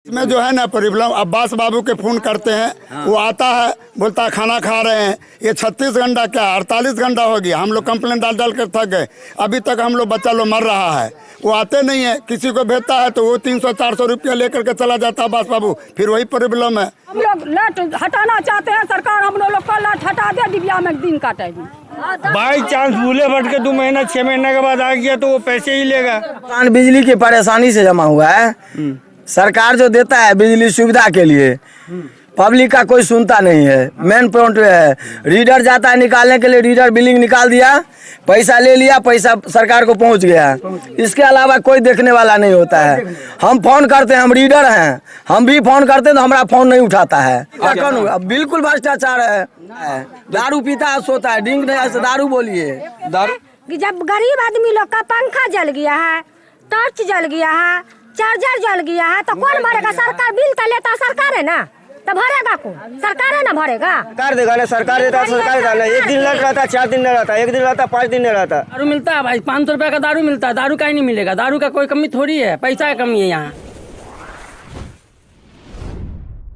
इसमें जो है ना प्रॉब्लम, अब्बास बाबू के फोन करते हैं, वो आता है, बोलता है खाना खा रहे हैं। ये 36 घंटा क्या 48 घंटा हो गया, हम लोग कंप्लेंट डाल डाल कर थक गए। अभी तक हम लोग बच्चा लोग मर रहा है, वो आते नहीं है। किसी को भेजता है तो वो 300-400 रुपया लेकर के चला जाता है अब्बास बाबू, फिर वही प्रॉब्लम है। हम लोग लाइट हटाना चाहते हैं, सरकार हम लोग का लाइट हटा दे, डिबिया में दिन काटेगी। बाई चांस भूले भटके 2 महीना 6 महीने के बाद आ गया तो वो पैसे ही लेगा। बिजली की परेशानी से जमा हुआ है। सरकार जो देता है बिजली सुविधा के लिए, पब्लिक का कोई सुनता नहीं है। मेन पॉइंट है, रीडर जाता है निकालने के लिए, रीडर बिलिंग निकाल दिया, पैसा ले लिया, पैसा सरकार को पहुंच गया। इसके अलावा कोई देखने वाला नहीं होता है। हम फोन करते हैं, हम रीडर हैं, हम भी फोन करते हैं तो हमारा फोन नहीं उठाता है। बिल्कुल भ्रष्टाचार है। दारू पीता है, सोता है, ड्रिंक नहीं है, दारू बोलिए। दारू जब गरीब आदमी लोग का पंखा जल गया है, टॉर्च जल गया है, चार्जर जल गया है, तो कौन भरेगा? सरकार बिल तो लेता सरकार है ना, तो भरेगा कौन? सरकार है ना भरेगा। सरकार देगा ना, सरकार देता है, सरकार देता है। 1 दिन लग रहा था, 4 दिन लग रहा था, 1 दिन रहता, 5 दिन नहीं रहता। दारू मिलता है भाई, 500 रुपए का दारू मिलता है। दारू का ही नहीं मिलेगा, दारू का कोई कमी थोड़ी है, पैसा का कमी है यहाँ।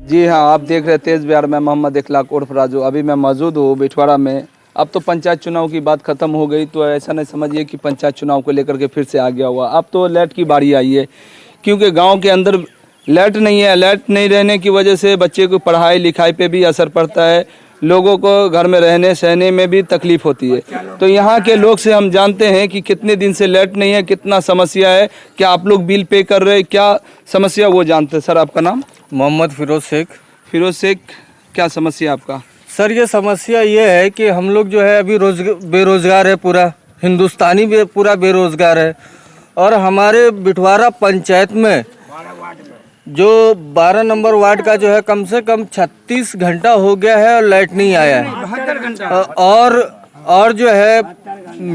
जी हाँ, आप देख रहे तेज बिहार में मोहम्मद इखलाक उर्फ राजू। अभी मैं मौजूद हूँ बिठवाड़ा में। अब तो पंचायत चुनाव की बात खत्म हो गई, तो ऐसा नहीं समझिए कि पंचायत चुनाव को लेकर के फिर से आ गया हुआ। अब तो लाइट की बारी आई है, क्योंकि गांव के अंदर लाइट नहीं है। लाइट नहीं रहने की वजह से बच्चे को पढ़ाई लिखाई पे भी असर पड़ता है, लोगों को घर में रहने सहने में भी तकलीफ होती है। तो यहाँ के लोग से हम जानते हैं कि कितने दिन से लाइट नहीं है, कितना समस्या है, क्या आप लोग बिल पे कर रहे हैं, क्या समस्या वो जानते हैं। सर आपका नाम? मोहम्मद फिरोज शेख। फिरोज शेख, क्या समस्या आपका? सर ये समस्या ये है कि हम लोग जो है अभी बेरोजगार है, पूरा हिंदुस्तानी पूरा बेरोजगार है। और हमारे बिठवाड़ा पंचायत में जो 12 नंबर वार्ड का जो है कम से कम 36 घंटा हो गया है और लाइट नहीं आया है। और जो है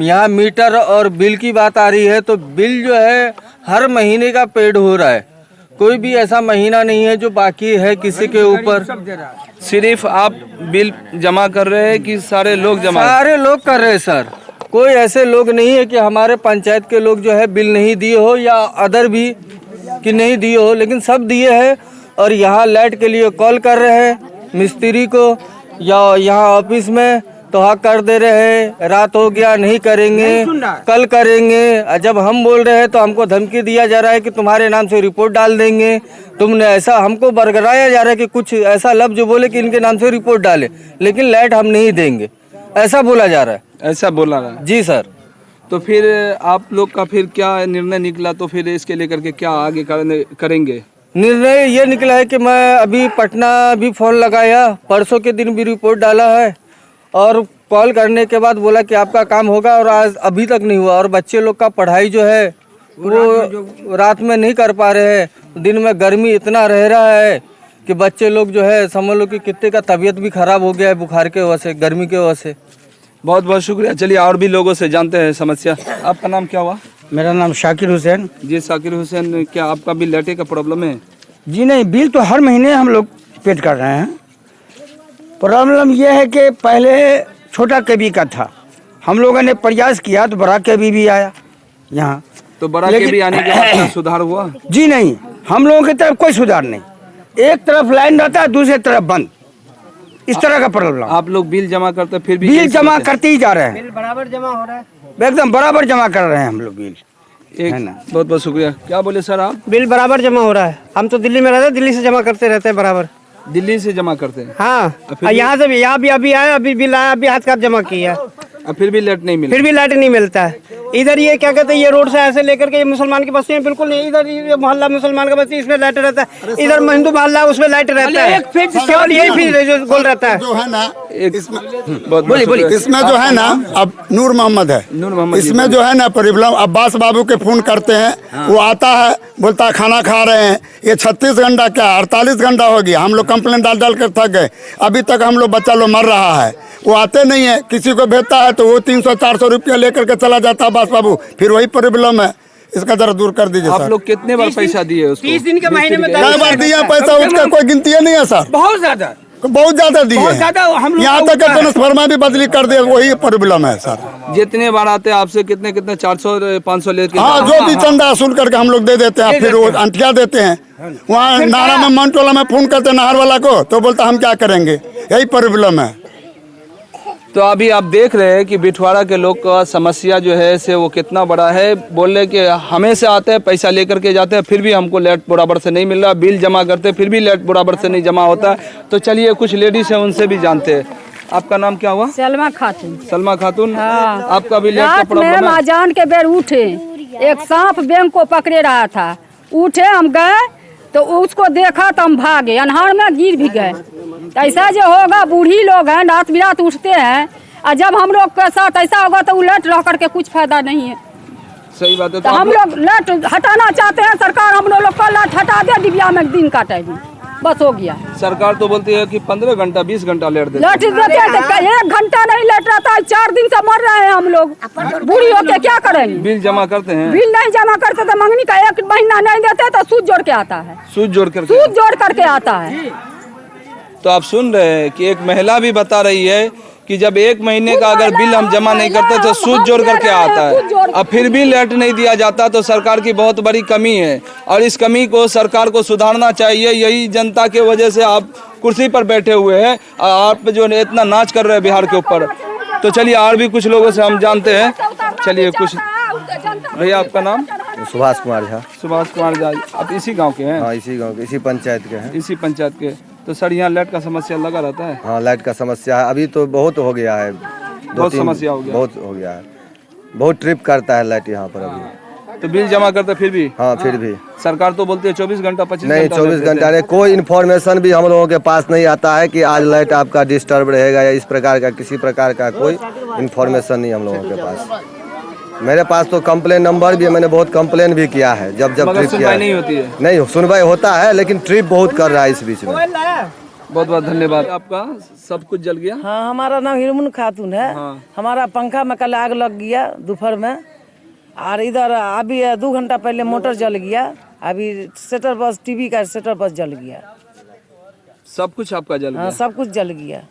यहाँ मीटर और बिल की बात आ रही है, तो बिल जो है हर महीने का पेड हो रहा है। कोई भी ऐसा महीना नहीं है जो बाकी है किसी के ऊपर। सिर्फ आप बिल जमा कर रहे हैं कि सारे लोग जमा? सारे लोग कर रहे हैं सर। कोई ऐसे लोग नहीं है कि हमारे पंचायत के लोग जो है बिल नहीं दिए हो या अदर भी कि नहीं दिए हो, लेकिन सब दिए हैं। और यहाँ लाइट के लिए कॉल कर रहे हैं मिस्त्री को, या यहाँ ऑफिस में तो हाँ कर दे रहे हैं, रात हो गया नहीं करेंगे, कल करेंगे। जब हम बोल रहे हैं तो हमको धमकी दिया जा रहा है कि तुम्हारे नाम से रिपोर्ट डाल देंगे। तुमने ऐसा हमको बरगराया जा रहा है कि कुछ ऐसा लफ्ज जो बोले कि इनके नाम से रिपोर्ट डाले, लेकिन लाइट हम नहीं देंगे, ऐसा बोला जा रहा है। ऐसा बोला रहा है जी सर। तो फिर आप लोग का फिर क्या निर्णय निकला? तो फिर इसके लेकर के क्या आगे करेंगे? निर्णय ये निकला है कि मैं अभी पटना भी फोन लगाया, परसों के दिन भी रिपोर्ट डाला है, और कॉल करने के बाद बोला कि आपका काम होगा, और आज अभी तक नहीं हुआ। और बच्चे लोग का पढ़ाई जो है वो रात में नहीं कर पा रहे हैं। दिन में गर्मी इतना रह रहा है कि बच्चे लोग जो है समझ लो कि कितने का तबीयत भी खराब हो गया है, बुखार के वजह से, गर्मी के वजह से। बहुत बहुत शुक्रिया। चलिए और भी लोगों से जानते हैं समस्या। आपका नाम क्या हुआ? मेरा नाम शाकिर हुसैन। जी शाकिर हुसैन, क्या आपका भी लाइट का प्रॉब्लम है? जी नहीं, बिल तो हर महीने हम लोग पेड कर रहे हैं। प्रॉब्लम यह है कि पहले छोटा केबी का था, हम लोगों ने प्रयास किया तो बड़ा केबी भी आया यहाँ। तो बड़ा केबी आने के बाद क्या सुधार हुआ? जी नहीं, हम लोगों की तरफ कोई सुधार नहीं। एक तरफ लाइन रहता है, दूसरी तरफ बंद, इस तरह का प्रॉब्लम। आप लोग बिल जमा करते फिर भी? बिल जमा करते ही जा रहे हैं, बिल बराबर जमा हो रहा है, एकदम बराबर जमा कर रहे हैं हम लोग बिल। है ना, बहुत बहुत शुक्रिया। क्या बोले सर आप? बिल बराबर जमा हो रहा है। हम तो दिल्ली में रहते हैं, दिल्ली से जमा करते रहते हैं बराबर। दिल्ली से जमा करते हैं? हाँ, यहाँ से भी, यहाँ भी अभी आया, अभी बिल आया, अभी हाथ का जमा किया, फिर भी लाइट नहीं मिला। फिर भी लाइट नहीं मिलता है। इधर ये क्या कहते हैं, ये रोड से ऐसे लेकर के ये मुसलमान की बस्ती में बिल्कुल नहीं, इधर ये मोहल्ला मुसलमान का बस्ती, इसमें लाइट रहता है। इधर हिंदू मोहल्ला, उसमें लाइट रहता है, केवल यही फिर जो गोल रहता है। जो है ना बोलिए। इसमें जो है ना, अब नूर मोहम्मद है, इसमें जो है ना प्रॉब्लम, अब्बास बाबू के फोन करते हैं, वो आता है, बोलता है खाना खा रहे हैं। ये 36 घंटा क्या 48 घंटा हो गया, हम लोग कंप्लेंट डाल डाल कर थक गए। अभी तक हम लोग बच्चा लोग मर रहा है, वो आते नहीं है। किसी को भेजता है तो वो 300-400 रुपया लेकर के चला जाता है अब्बास बाबू, फिर वही प्रॉब्लम है। इसका जरा दूर कर दीजिए सर। आप लोग कितने बार पैसा दिए उसको? 30 दिन के महीने में कई बार दिया पैसा, उसका कोई गिनती नहीं है सर। बहुत ज्यादा बहुत ज्यादा दिए बहुत हैं। ज्यादा हम लोग यहाँ का तक उठा है। ट्रांसफार्मर भी बदली कर दे, वही प्रॉब्लम है सर। जितने बार आते हैं आपसे कितने कितने 400 500 लेके हाँ, जो भी चंदा वसूल करके हम लोग दे देते हैं, फिर वो अंठिया देते हैं। वहाँ नारा में मंटोला में फोन करते हैं नहर वाला को, तो बोलता हम क्या करेंगे, यही प्रॉब्लम है। तो अभी आप देख रहे हैं कि बिठवाड़ा के लोग का समस्या जो है से वो कितना बड़ा है। बोल रहे कि हमें से आते हैं, पैसा लेकर के जाते हैं, फिर भी हमको लेट बराबर से नहीं मिल रहा, बिल जमा करते हैं फिर भी लेट बराबर से नहीं जमा होता। तो चलिए कुछ लेडीज हैं उनसे भी जानते हैं। आपका नाम क्या हुआ? सलमा खातून। सलमा खातून। हाँ। आपका भी लेट का रात में प्रॉब्लम है? अजान के बेर उठे, एक सांप बैंक को पकड़े रहा था, उठे हम गए तो उसको देखा तो हम भागे, अनहार में गिर भी गए। ऐसा जो होगा, बूढ़ी लोग हैं, रात बिरात उठते हैं, और जब हम लोग के साथ ऐसा होगा तो उलट रह करके कुछ फायदा नहीं है। सही बात है। तो हम लोग लट हटाना चाहते हैं, सरकार हम लोग को लट हटा दे, डिबिया में दिन काटेगी, बस हो गया। सरकार तो बोलती है कि 15 घंटा 20 घंटा लेट देते। लट देते हैं तो 1 घंटा नहीं लेट रहा था, 4 दिन से मर रहे हैं हम लोग, बूढ़ी होके क्या करेंगे। बिल जमा करते हैं? बिल नहीं जमा करते तो मंगनी का 1 महीना नहीं देते तो सूद जोड़ के आता है, सूद जोड़ करके। सूद जोड़ करके आता है। तो आप सुन रहे हैं कि एक महिला भी बता रही है कि जब 1 महीने का अगर बिल हम जमा नहीं करते तो सूद जोड़ करके आता है, अब फिर भी लेट नहीं दिया जाता, तो सरकार की बहुत बड़ी कमी है और इस कमी को सरकार को सुधारना चाहिए। यही जनता के वजह से आप कुर्सी पर बैठे हुए हैं और आप जो है इतना नाच कर रहे हैं बिहार के ऊपर। तो चलिए और भी कुछ लोगों से हम जानते हैं। चलिए कुछ। भैया आपका नाम? सुभाष कुमार झा। सुभाष कुमार झा। आप इसी गाँव के हैं? हाँ, इसी गांव के, इसी पंचायत के हैं। इसी पंचायत के। तो सर यहाँ लाइट का समस्या लगा रहता है? हाँ, लाइट का समस्या है, अभी तो बहुत हो गया है, बहुत समस्या हो गया, बहुत हो गया है, बहुत ट्रिप करता है लाइट यहाँ पर अभी। तो बिल जमा करते फिर भी? हाँ, फिर भी सरकार तो बोलती है 24 घंटा 25 नहीं, 24 घंटा अरे कोई इन्फॉर्मेशन भी हम लोगों के पास नहीं आता है कि आज लाइट आपका डिस्टर्ब रहेगा या इस प्रकार का किसी प्रकार का कोई इन्फॉर्मेशन नहीं हम लोगों के पास। मेरे पास तो कंप्लेन नंबर भी है, मैंने बहुत कंप्लेन भी किया है। जब ट्रिप किया नहीं होती है? नहीं, सुनवाई होता है लेकिन ट्रिप बहुत कर रहा है इस बीच में। बहुत बहुत धन्यवाद। आपका सब कुछ जल गया? हाँ, हमारा नाम हिरमुन खातून है। हाँ। हमारा पंखा में कल आग लग गया दोपहर में, और इधर अभी 2 घंटा पहले मोटर जल गया, अभी सेटर बस टीवी का सेटर बस जल गया। सब कुछ आपका जल गया? हाँ, सब कुछ जल गया।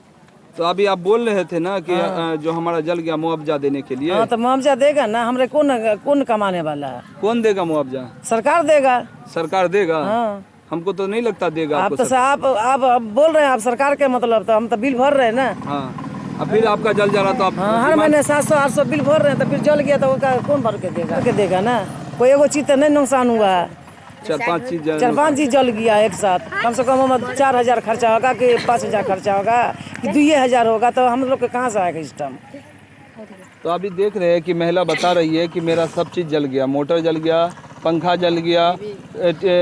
तो अभी आप बोल रहे थे ना कि जो हमारा जल गया मुआवजा देने के लिए। हाँ, तो मुआवजा देगा ना, हमरे कौन कमाने वाला है? कौन देगा मुआवजा? सरकार देगा। सरकार देगा? हाँ। हमको तो नहीं लगता देगा। आप तो आप बोल रहे हैं, आप सरकार के मतलब, तो हम तो बिल भर रहे हैं ना। हाँ, अब फिर आपका जल जा रहा तो आप हाँ, हर महीने 700-800 बिल भर रहे हैं, तो फिर जल गया तो कौन भर के देगा ना। कोई एगो चीज तो नहीं नुकसान हुआ है, 4-5 चीज 4-5 चीज जल गया एक साथ। कम से कम हमें 4000 खर्चा होगा कि 5000 खर्चा होगा कि 2000 होगा, तो हम लोग के कहाँ से आएगा इस टाइम। तो अभी देख रहे हैं कि महिला बता रही है कि मेरा सब चीज़ जल गया, मोटर जल गया, पंखा जल गया,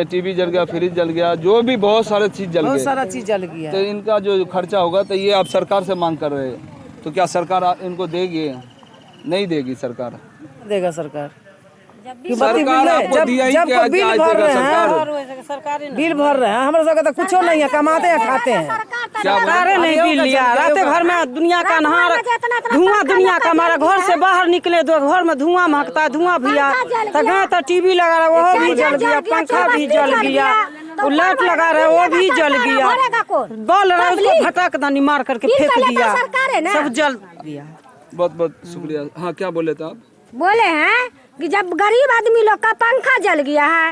टीवी जल गया, फ्रिज जल गया, जो भी बहुत सारे चीज़ जल गए, बहुत सारा चीज जल गया। तो इनका जो खर्चा होगा तो ये आप सरकार से मांग कर रहे हैं, तो क्या सरकार इनको देगी? नहीं देगी सरकार? देगा सरकार। सरकार आपको दिया ही जब क्या? बिल आज भर देगा रहे सरकार? हैं, बिल भर रहे हैं, हमारे सबके तो कुछ नहीं है, कमाते हैं खाते हैं। सरकारें नहीं बिल लिया, रात भर में दुनिया का नहार धुआं, दुनिया का, हमारा घर से बाहर निकले तो घर में धुआं महकता है, धुआं भी आ, तो गए तो टीवी लगा रहा वो भी जल गया, पंखा भी जल गया, लाइट लगा रहे वो भी जल गया, बॉल रहा उसको फटक दानी मार करके फेंक दिया, सब जल गया। बहुत बहुत शुक्रिया। हाँ, क्या बोले थे आप? बोले हैं कि जब गरीब आदमी लोग का पंखा जल गया है,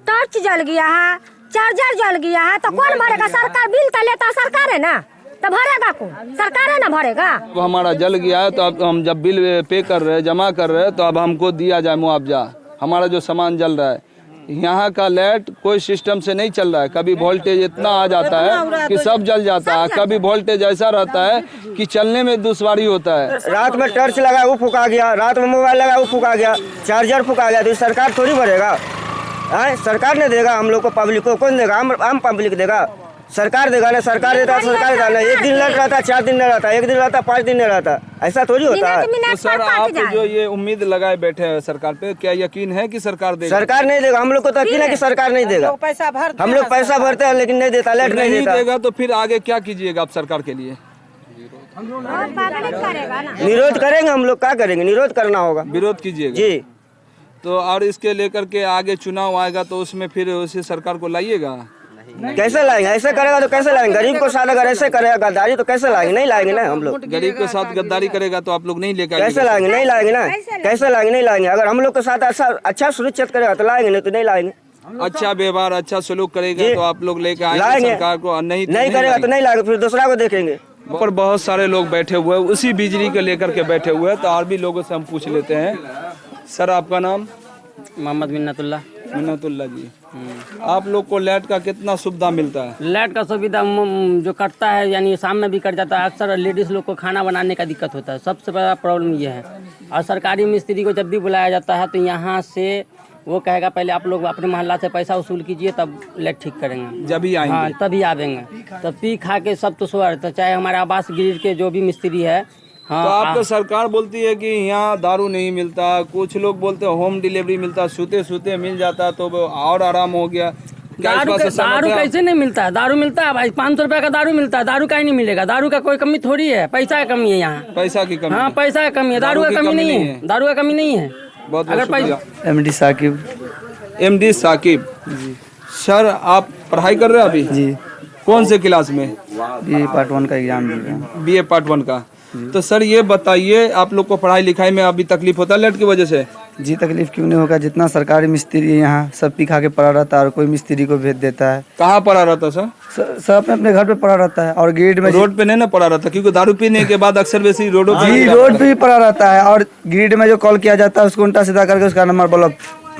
टॉर्च जल गया है, चार्जर जल गया है, तो कौन भरेगा? सरकार बिल तो लेता सरकार है ना, तो भरेगा कौन? सरकार है ना भरेगा। तो हमारा जल गया है तो अब हम जब बिल पे कर रहे हैं, जमा कर रहे हैं, तो अब हमको दिया जाए मुआवजा। हमारा जो सामान जल रहा है, यहाँ का लाइट कोई सिस्टम से नहीं चल रहा है, कभी वोल्टेज इतना आ जाता है कि सब जल जाता है, कभी वोल्टेज ऐसा रहता है कि चलने में दुश्वारी होता है। रात में टॉर्च लगा वो फुका गया, रात में मोबाइल लगा वो फुका गया, चार्जर फुका गया, तो सरकार थोड़ी भरेगा? सरकार ने देगा हम लोग को, पब्लिक को कौन देगा? आम पब्लिक देगा? सरकार देगा ना, सरकार देता है, सरकार देता है। 1 दिन लग रहा था, 4 दिन नहीं रहता, 1 दिन रहता, 5 दिन नहीं रहता, ऐसा थोड़ी होता है। तो सर आप जो ये उम्मीद लगाए बैठे हैं सरकार पे, क्या यकीन है कि सरकार देगा? सरकार नहीं देगा, हम लोग को तो यकीन है कि सरकार नहीं देगा। हम लोग पैसा भरते हैं लेकिन नहीं देता, लाइट नहीं देगा। तो फिर आगे क्या कीजिएगा आप सरकार के लिए? विरोध करेंगे हम लोग, क्या करेंगे? विरोध करना होगा। विरोध कीजिएगा जी। तो और इसके लेकर के आगे चुनाव आएगा तो उसमें फिर उसी सरकार को लाइएगा? कैसे लाएंगे? ऐसे करेगा तो कैसे लाएंगे? गरीब को साथ अगर ऐसे करेगा गद्दारी तो कैसे लाएंगे? नहीं लाएंगे ना हम लोग। गरीब के साथ गद्दारी करेगा तो आप लोग नहीं लेकर कैसे लाएंगे? नहीं लाएंगे ना। कैसे लाएंगे? नहीं लाएंगे। अगर हम लोग के साथ अच्छा सुरक्षित करेगा तो लाएंगे, नहीं तो नहीं लाएंगे। अच्छा व्यवहार अच्छा सलूक करेगा तो आप लोग लेकर आएंगे लाएंगे। सरकार को, और नहीं करेगा तो नहीं लाएंगे, फिर दूसरा को देखेंगे। पर बहुत सारे लोग बैठे हुए हैं उसी बिजली को लेकर के बैठे हुए हैं, तो और भी लोगों से हम पूछ लेते हैं। सर आपका नाम? मोहम्मद मिन्नतुल्लाह। मिन्नतुल्लाह जी, आप लोग को लाइट का कितना सुविधा मिलता है? लाइट का सुविधा जो कटता है, यानी शाम में भी कट जाता है। अक्सर लेडीज लोग को खाना बनाने का दिक्कत होता है, सबसे बड़ा प्रॉब्लम ये है। और सरकारी मिस्त्री को जब भी बुलाया जाता है तो यहाँ से वो कहेगा पहले आप लोग अपने मोहल्ला से पैसा वसूल कीजिए तब लाइट ठीक करेंगे, जब ही आएंगे। हाँ तभी आवेंगे। तब पी खा के सब तो स्वर, तो चाहे हमारे आवास ग्रिड के जो भी मिस्त्री है। हाँ, तो आपको सरकार बोलती है कि यहाँ दारू नहीं मिलता, कुछ लोग बोलते हैं होम डिलीवरी मिलता, सूते सूते मिल जाता तो और आराम हो गया। दारू कैसे नहीं मिलता है? दारू मिलता है भाई, 500 रुपए का दारू मिलता है। दारू का ही नहीं मिलेगा? दारू का कोई कमी थोड़ी है, पैसा का कमी है यहाँ। पैसा की कमी? हाँ पैसा का कमी है, दारू का कमी नहीं है। दारू का कमी नहीं है। बहुत अगर पैसा। MD साकिब। MD साकिब जी। सर आप पढ़ाई कर रहे हैं अभी? जी। कौन से क्लास में? BA पार्ट 1 का एग्जाम दे रहे हैं। BA पार्ट 1 का। तो सर ये बताइए, आप लोग को पढ़ाई लिखाई में अभी तकलीफ होता है लाइट की वजह से? जी तकलीफ क्यों नहीं होगा, जितना सरकारी मिस्त्री यहाँ सब पी खा के पड़ा रहता है और कोई मिस्त्री को भेज देता है। कहाँ पड़ा रहता सर? सब अपने अपने घर पे पड़ा रहता है और ग्रिड में रोड पे नहीं ना पड़ा रहता, क्योंकि दारू पीने के बाद अक्सर वैसे ही रोडों पे। जी रोड पे ही पड़ा रहता है और ग्रिड में जो कॉल किया जाता है उसको उल्टा सीधा करके उसका नंबर ब्लॉक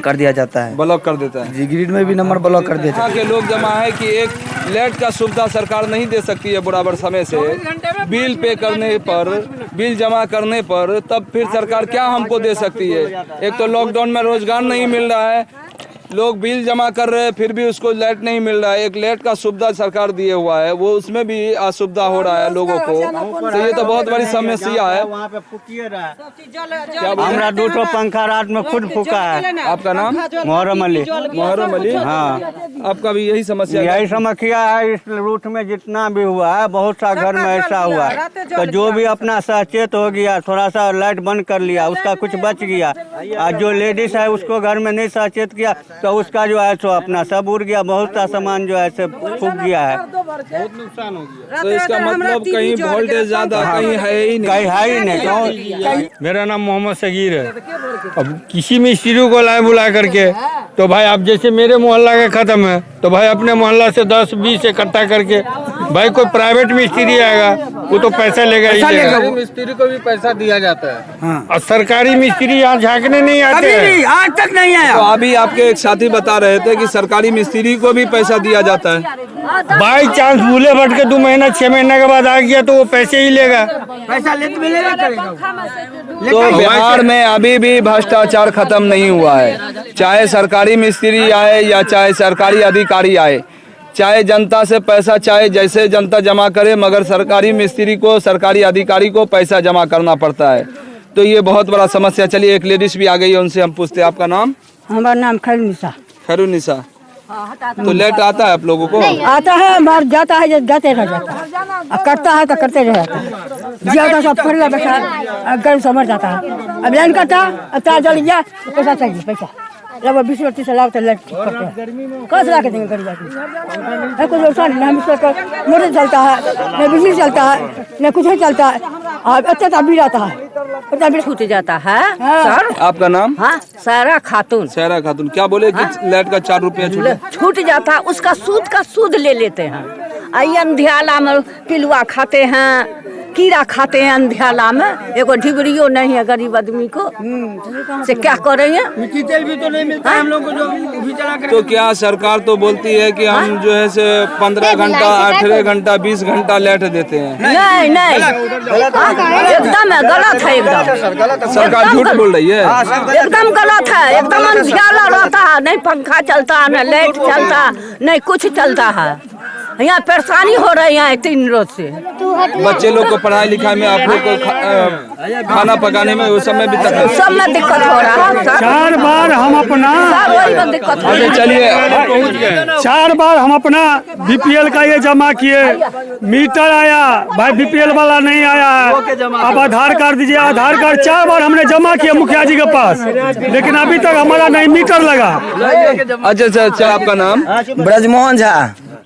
कर दिया जाता है। ब्लॉक कर देता है? जी ग्रिड में भी नंबर ब्लॉक कर देता है। यहाँ के लोग जमा है कि एक लाइट का सुविधा सरकार नहीं दे सकती है बराबर समय से। बिल पे करने पर, बिल जमा करने पर तब फिर सरकार क्या हमको दे सकती है? एक तो लॉकडाउन में रोजगार नहीं मिल रहा है, लोग बिल जमा कर रहे हैं फिर भी उसको लाइट नहीं मिल रहा है। एक लाइट का सुविधा सरकार दिए हुआ है, वो उसमें भी असुविधा हो रहा है लोगों को, तो ये तो बहुत बड़ी समस्या है। हमारा 2 पंखा रात में खुद फूका है। आपका नाम? मोहर्रम अली। मोहर्रम अली। हाँ आपका भी यही समस्या? यही समस्या है। इस रूट में जितना भी हुआ है, बहुत सा घर में ऐसा हुआ है, तो जो भी अपना सचेत हो गया, थोड़ा सा लाइट बंद कर लिया, उसका कुछ बच गया। और जो लेडीज है उसको घर में नहीं सचेत किया तो उसका जो है सो अपना सब उड़ गया, बहुत सा सामान जो है से फूक गया है। बहुत नुकसान हो गया। तो इसका मतलब कहीं वोल्टेज ज्यादा कहीं है ही नहीं? कहीं है ही नहीं। मेरा नाम मोहम्मद सगीर है। अब किसी मिस्त्री को लाए बुला करके तो भाई अब जैसे मेरे मोहल्ला का खत्म है तो भाई अपने मोहल्ला से 10-20 इकट्ठा करके, भाई कोई प्राइवेट मिस्त्री आएगा वो तो पैसा लेगा ही लेगा। मिस्त्री को भी पैसा दिया जाता है। हाँ। और सरकारी मिस्त्री यहाँ झांकने नहीं आते हैं, आज तक नहीं आया। तो अभी आपके एक साथी बता रहे थे कि सरकारी मिस्त्री को भी पैसा दिया जाता है। बाई चांस भूले भट के 2 महीना 6 महीने के बाद आ गया तो वो पैसे ही लेगा। पैसा लेते मिलेगा करेगा। तो बिहार में अभी भी भ्रष्टाचार खत्म नहीं हुआ है, चाहे सरकारी मिस्त्री आए या चाहे सरकारी अधिकारी आए, चाहे जनता से पैसा चाहे जैसे जनता जमा करे, मगर सरकारी मिस्त्री को, सरकारी अधिकारी को पैसा जमा करना पड़ता है। तो ये बहुत बड़ा समस्या। चलिए एक लेडीज भी आ गई है, उनसे हम पूछते हैं। आपका नाम? हमारा नाम खैरुनिसा। खैरुनिसा। तो लेट आता है आप लोगों को? आता है, मार जाता है, जाते रह जाता है, अब करता है तो करते रह जाता है। ज्यादा सब पड़ बैठा गर्म समझ जाता है। अब लाइन कटा, अब तार जल गया तो पैसा चाहिए, पैसा लगभग 20-30 लाख तो लाइट करते हैं। कहाँ से ला के देंगे गरीब आदमी? कुछ नुकसान नहीं, हम मोटर चलता है, न बिजली चलता है, न कुछ चलता है। अच्छा तब भी रहता है, तब छूट जाता है। सर आपका नाम? हाँ सारा खातून। सारा खातून। क्या बोले कि लाइट का 4 रुपया छूट जाता है, उसका सूद का सूद ले लेते हैं। आई अंधियाला में पिलुआ खाते हैं, कीड़ा खाते हैं अंधियाला में, एगो ढिबरियो नहीं है गरीब आदमी को, से क्या करेंगे? तेल भी तो नहीं मिलता हम लोग को, जो भी चला कर। तो क्या सरकार तो बोलती है कि हम जो है से 15 घंटा, 18 घंटा, 20 घंटा लाइट देते हैं। नहीं नहीं, एकदम गलत है, एकदम सरकार झूठ बोल रही है, एकदम गलत है। एकदम अंधियाला रहता है, नहीं पंखा चलता है, नहीं लाइट चलता, नहीं कुछ चलता है। यहाँ परेशानी हो रही है 3 रोज से। बच्चे लोग को पढ़ाई लिखाई में, आप लोग को खाना पकाने में, उस समय भी तकलीफ, सब में दिक्कत हो रहा है। 4 बार हम अपना दिक्कत हो चलिए 4 बार हम अपना BPL का ये जमा किए, मीटर आया भाई, BPL वाला नहीं आया है। अब आधार कार्ड दीजिए, आधार कार्ड 4 बार हमने जमा किया मुखिया जी के पास, लेकिन अभी तक हमारा नहीं मीटर लगा। अच्छा। आपका नाम? ब्रजमोहन झा।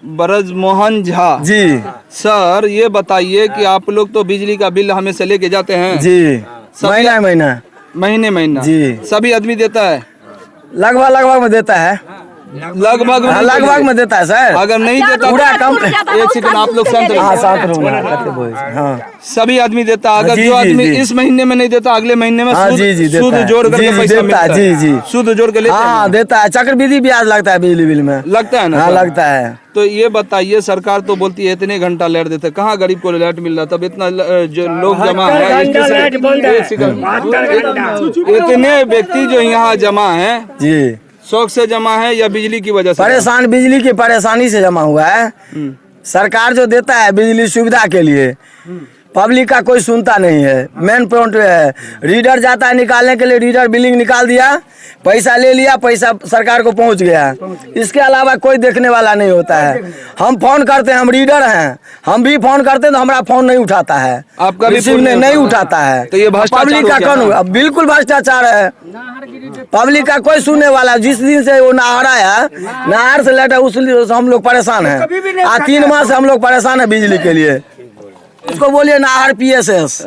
ब्रजमोहन झा जी सर, ये बताइए कि आप लोग तो बिजली का बिल हमेशा लेके जाते हैं जी, सभी- महीना महीना जी। सभी आदमी देता है? लगभग में देता है, लगभग लगभग में देता है सर। अगर नहीं देता पूरा कम एक सेकंड आप लोग शांत हाँ रहिए। साथ रहूंगा। हाँ सभी आदमी देता है। अगर जी, जो जी, आदमी जी। इस महीने में नहीं देता अगले महीने में हाँ, सूद जी, जी, देता सूद है। जोड़ करके जी, जी, पैसा देता मिलता है, है। जी, जी। सूद जोड़ के लेते हाँ हैं? देता है, चक्रवृद्धि ब्याज लगता है बिजली बिल में, लगता है ना हाँ सर? लगता है। तो ये बताइए, सरकार तो बोलती है इतने घंटा लाइट देते, कहाँ गरीब को लाइट मिल रहा? तब इतना जो लोग जमा है, इतने व्यक्ति जो यहाँ जमा है जी शौक से जमा है या बिजली की वजह से? परेशान, बिजली की परेशानी से जमा हुआ है। सरकार जो देता है बिजली सुविधा के लिए, पब्लिक का कोई सुनता नहीं है। मेन पॉइंट है, रीडर जाता है निकालने के लिए, रीडर बिलिंग निकाल दिया, पैसा ले लिया, पैसा सरकार को पहुंच गया। इसके अलावा कोई देखने वाला नहीं होता है। हम फोन करते हैं, हम रीडर हैं, हम भी फोन करते हैं तो हमारा फोन नहीं उठाता है, आपका भी रिसीव फोन नहीं उठाता है। तो ये भ्रष्टाचार पब्लिक का हो गया कौन? ना? अब बिल्कुल भ्रष्टाचार है। पब्लिक का कोई सुनने वाला, जिस दिन से वो नहर आया, नहर से लेटर उस दिन से हम लोग परेशान हैं। 3 माह से हम लोग परेशान है बिजली के लिए। उसको बोलिए नहर PSS,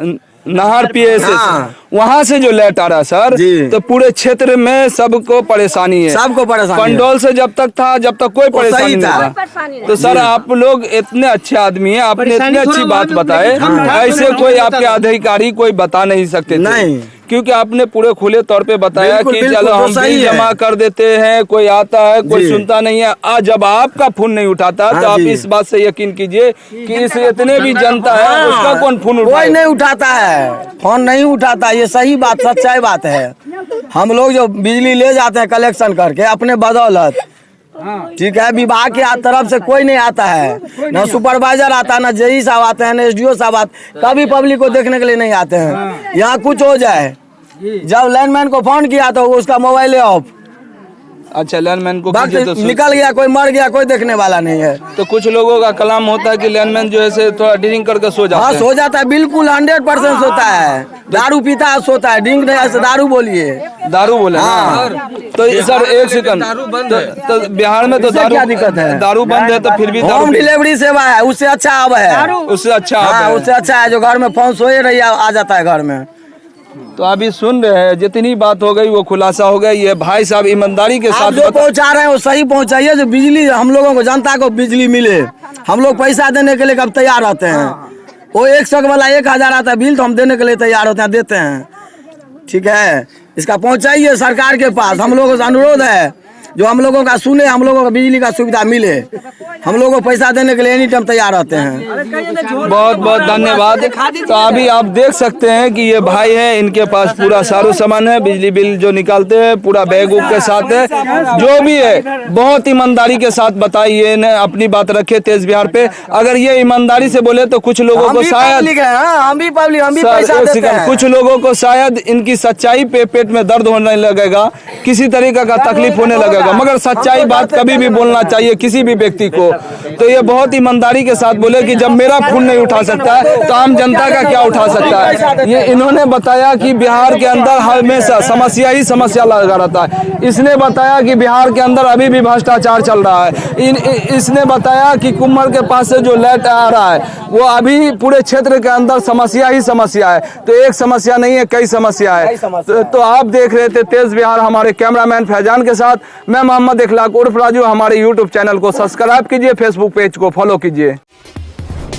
नहर PSS हाँ। वहाँ से जो लाइट आ रहा है सर, जी। तो पूरे क्षेत्र में सबको परेशानी है। सबको परेशानी है। पंडौल से जब तक था, जब तक कोई परेशानी सही नहीं था। था। तो सर आप लोग इतने अच्छे आदमी हैं, आपने इतनी अच्छी बात बताए, ऐसे कोई आपके अधिकारी कोई बता नहीं सकते थे। नहीं। क्योंकि आपने पूरे खुले तौर पे बताया बिल्कुल, कि बिल्कुल, चलो तो हम सही बिल है। जमा कर देते हैं, कोई आता है, कोई जी। सुनता नहीं है। आज जब आपका फोन नहीं उठाता तो हाँ आप जी। इस बात से यकीन कीजिए कि इस इतने भी जनता है उसका कौन फोन कोई उठाए? नहीं उठाता है, फोन नहीं उठाता। ये सही बात, सच्चाई बात है। हम लोग जो बिजली ले जाते हैं कलेक्शन करके अपने बदौलत, ठीक है, विभाग के तरफ से कोई नहीं आता है, ना सुपरवाइजर आता है, ना JE साहब आते हैं, ना SDO साहब आते, कभी पब्लिक को देखने के लिए नहीं आते हैं। यहाँ कुछ हो जाए, जब लाइनमैन को फोन किया तो उसका मोबाइल ऑफ, अच्छा लैंडमैन को कीजिए तो निकल गया, कोई मर गया, कोई देखने वाला नहीं है। तो कुछ लोगों का कलाम होता है कि लैंडमैन जो है से थोड़ा ड्रिंक करके सो जाता हाँ है। सो जाता है, बिल्कुल 100% सोता है। दारू पीता है, सोता है, ड्रिंक नहीं ऐसे दारू बोलिए। दारू बोले हाँ। ना? तो सर एक सेकंड, तो बिहार में तो इससे क्या दिक्कत है? दारू बंद है, तो फिर भी दारू होम डिलीवरी सेवा है, उससे अच्छा अब है। उससे अच्छा हाँ आप है। उससे अच्छा है, जो घर में फोन सोए रही आ जाता है घर में। तो अभी सुन रहे हैं, जितनी बात हो गई वो खुलासा हो गया। ये भाई साहब ईमानदारी के आप साथ जो पहुंचा रहे हैं वो सही पहुंचाइए, जो बिजली हम लोगों को, जनता को बिजली मिले। हम लोग पैसा देने के लिए कब तैयार रहते हैं। वो 100 वाला 1000 आता है बिल, तो हम देने के लिए तैयार होते हैं, देते हैं। ठीक है, इसका पहुंचाइए सरकार के पास। हम लोगों से अनुरोध है, जो हम लोगों का सुने, हम लोगों को बिजली का सुविधा मिले। हम लोगों को पैसा देने के लिए एनी टाइम तैयार रहते हैं। बहुत बहुत धन्यवाद। तो अभी आप देख सकते हैं कि ये भाई है, इनके पास पूरा सारा सामान है, बिजली बिल जो निकालते हैं पूरा बैग उग के साथ है, जो भी है बहुत ईमानदारी के साथ बताइए ने अपनी बात रखे तेज बिहार पे। अगर ये ईमानदारी से बोले तो कुछ लोगों को शायद हम भी पब्लिक, हम भी सर, पैसा एक देते सेकंड, हैं। कुछ लोगों को शायद इनकी सच्चाई पे पेट में दर्द होने लगेगा, किसी तरीके का तकलीफ होने लगेगा, मगर सच्चाई बात कभी भी बोलना चाहिए किसी भी व्यक्ति को। तो ये बहुत ईमानदारी के साथ बोले कि जब मेरा फोन नहीं उठा सकता है तो आम जनता का क्या उठा सकता है। ये इन्होंने बताया कि बिहार के अंदर हमेशा समस्या ही समस्या लगा रहता है। इसने बताया कि बिहार के अंदर अभी भी भ्रष्टाचार चल रहा है। इसने बताया कि कुम्हर के पास से जो लाइट आ रहा है वो अभी पूरे क्षेत्र के अंदर समस्या ही समस्या है। तो एक समस्या नहीं है, कई समस्या है। तो आप देख रहे थे तेज बिहार, हमारे कैमरामैन फैजान के साथ मैं मोहम्मद इखलाक उर्फ राजू। हमारे YouTube चैनल को सब्सक्राइब कीजिए, फेसबुक पेज को फॉलो कीजिए।